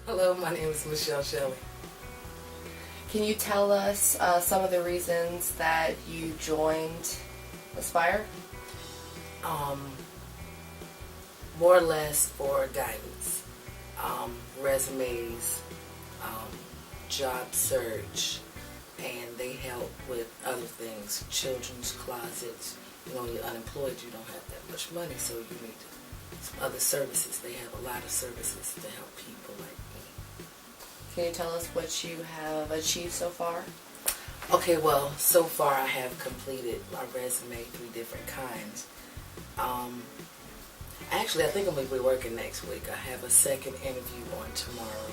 Hello, my name is Michelle Shelley. Can you tell us some of the reasons that you joined Aspire? Um, More or less for guidance, resumes, um, job search, and they help with other things, children's closets. You know, when you're unemployed, you don't have that much money, so you need some other services. They have a lot of services to help people like me. Can you tell us what you have achieved so far? Okay, well, so far I have completed my resume, 3 different kinds. Um, Actually, I think I'm going to be working next week. I have a second interview on tomorrow.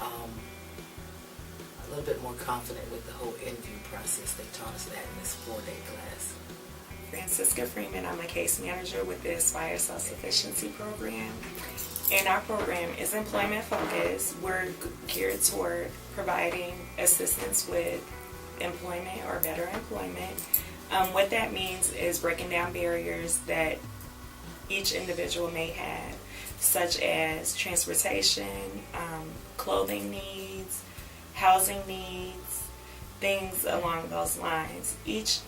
A little bit more confident with the whole interview process. They taught us that in this 4-day class. Francisca Freeman. I'm a case manager with the Aspire Self-Sufficiency Program. And our program is employment focused. We're geared toward providing assistance with employment or better employment. What that means is breaking down barriers that each individual may have, such as transportation, clothing needs, housing needs, things along those lines. Each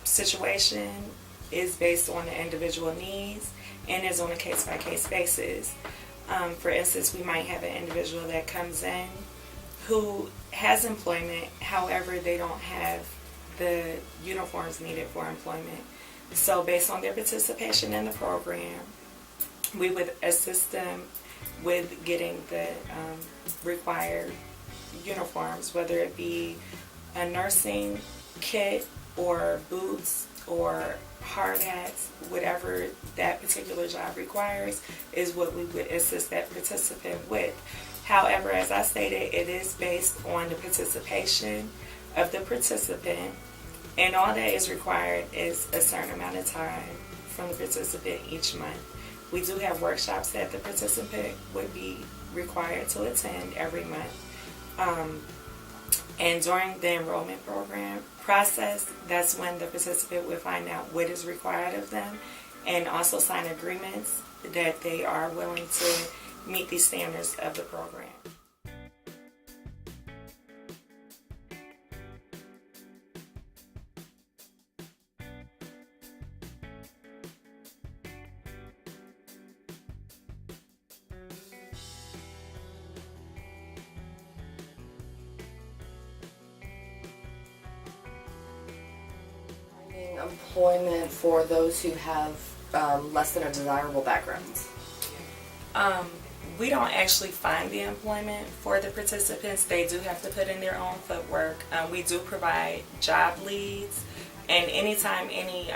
situation is based on the individual needs and is on a case-by-case basis. For instance, we might have an individual that comes in who has employment, however, they don't have the uniforms needed for employment. So based on their participation in the program, we would assist them with getting the required uniforms, whether it be a nursing kit or boots or hard hats, whatever that particular job requires is what we would assist that participant with. However, as I stated, it is based on the participation of the participant, and all that is required is a certain amount of time from the participant each month. We do have workshops that the participant would be required to attend every month. And during the enrollment program process, that's when the participant would find out what is required of them and also sign agreements that they are willing to meet the standards of the program. Finding employment for those who have less than a desirable backgrounds. We don't actually find the employment for the participants. They do have to put in their own footwork. We do provide job leads, and anytime any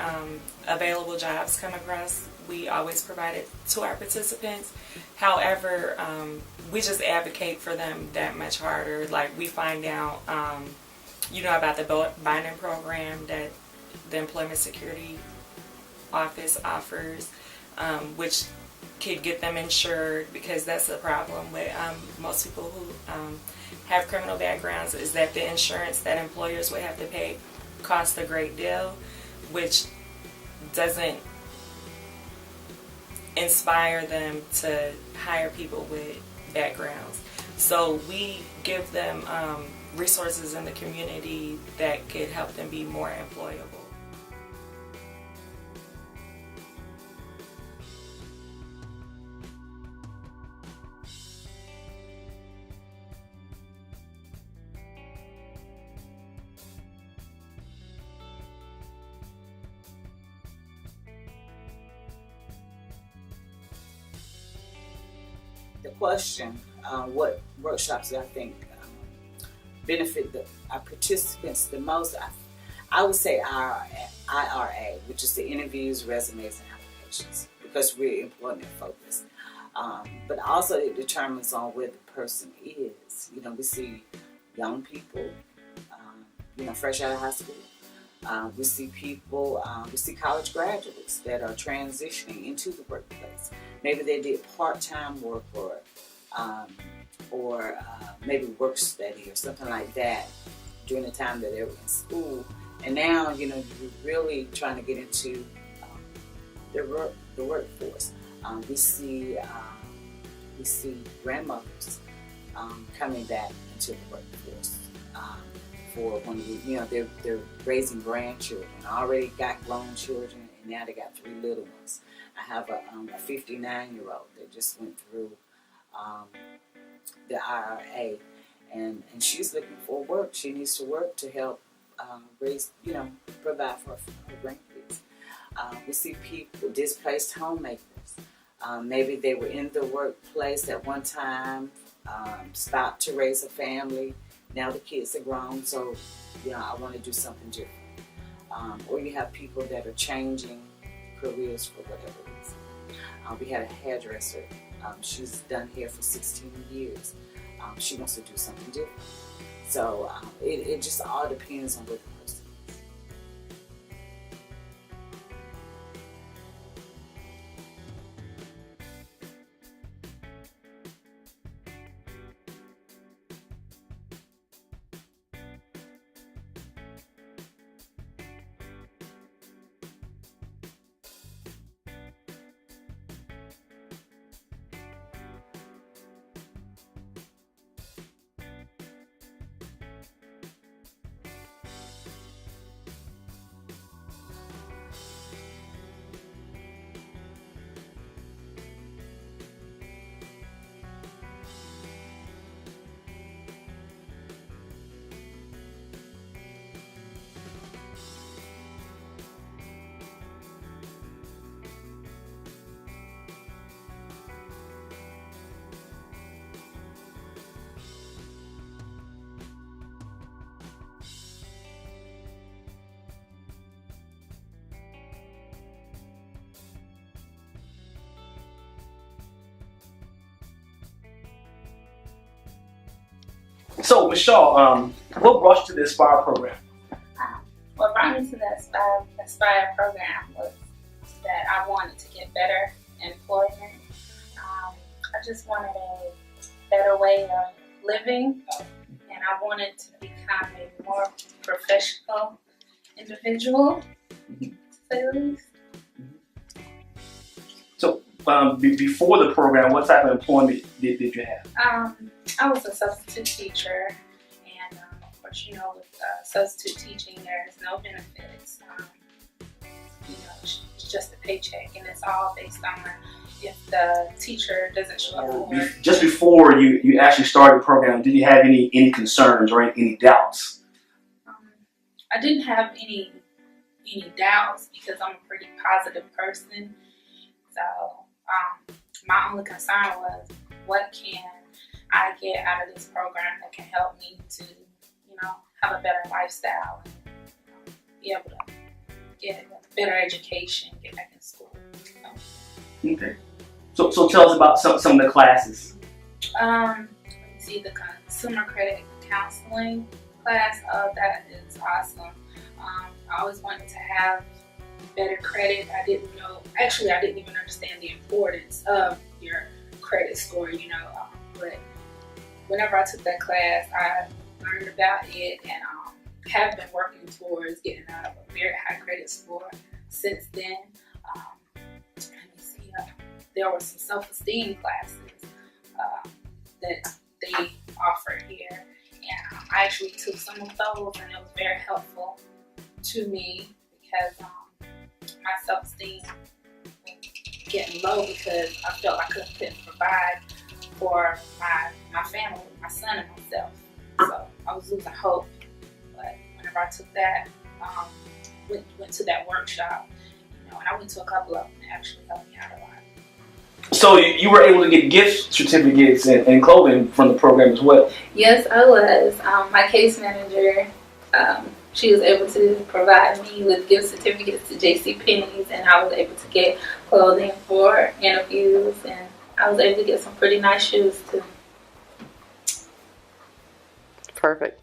available jobs come across, we always provide it to our participants. However, we just advocate for them that much harder. Like, we find out, about the binding program that the Employment Security Office offers, which could get them insured, because that's the problem with most people who have criminal backgrounds, is that the insurance that employers would have to pay costs a great deal, which doesn't inspire them to hire people with backgrounds. So we give them resources in the community that could help them be more employable. The question, what workshops do I think benefit our participants the most? I would say our IRA, which is the interviews, resumes, and applications, because we're employment focused. But also it determines on where the person is. We see young people, fresh out of high school. We see people, we see college graduates that are transitioning into the workplace. Maybe they did part-time work or maybe work study or something like that during the time that they were in school. And now, you're really trying to get into the workforce. We see we see grandmothers coming back into the workforce for when they're raising grandchildren. Already got grown children, and now they got 3 little ones. I have a 59-year-old that just went through the IRA, and she's looking for work. She needs to work to help provide for her grandkids. We see people, displaced homemakers. Maybe they were in the workplace at one time, stopped to raise a family. Now the kids are grown, so I want to do something different. Or you have people that are changing careers for whatever reason. We had a hairdresser. She's done hair for 16 years. She wants to do something different. So it just all depends on what the person is. So, Michelle, what brought you to the Aspire program? What brought me to the Aspire program was that I wanted to get better employment. I just wanted a better way of living, and I wanted to become a more professional individual, to say the least. So, before the program, what type of employment did you have? I was a substitute teacher, and of course, with substitute teaching, there's no benefits. It's just a paycheck, and it's all based on if the teacher doesn't show up for work. Just before you actually started the program, did you have any concerns or any doubts? I didn't have any doubts because I'm a pretty positive person. So my only concern was, what can I get out of this program that can help me to, have a better lifestyle and be able to get a better education, get back in school. Okay. So tell us about some of the classes. Let me see, the consumer credit counseling class. That is awesome. I always wanted to have better credit. I didn't even understand the importance of your credit score, but whenever I took that class, I learned about it and have been working towards getting out of a very high credit score since then. Let me see, there were some self-esteem classes that they offered here, and I actually took some of those, and it was very helpful to me because my self-esteem was getting low because I felt like I couldn't provide for my family, my son and myself. So I was losing hope. But whenever I took that, went to that workshop, and I went to a couple of them, and it actually helped me out a lot. So you were able to get gift certificates and clothing from the program as well? Yes, I was. My case manager, she was able to provide me with gift certificates to JCPenney's, and I was able to get clothing for interviews, and I was able to get some pretty nice shoes too. Perfect.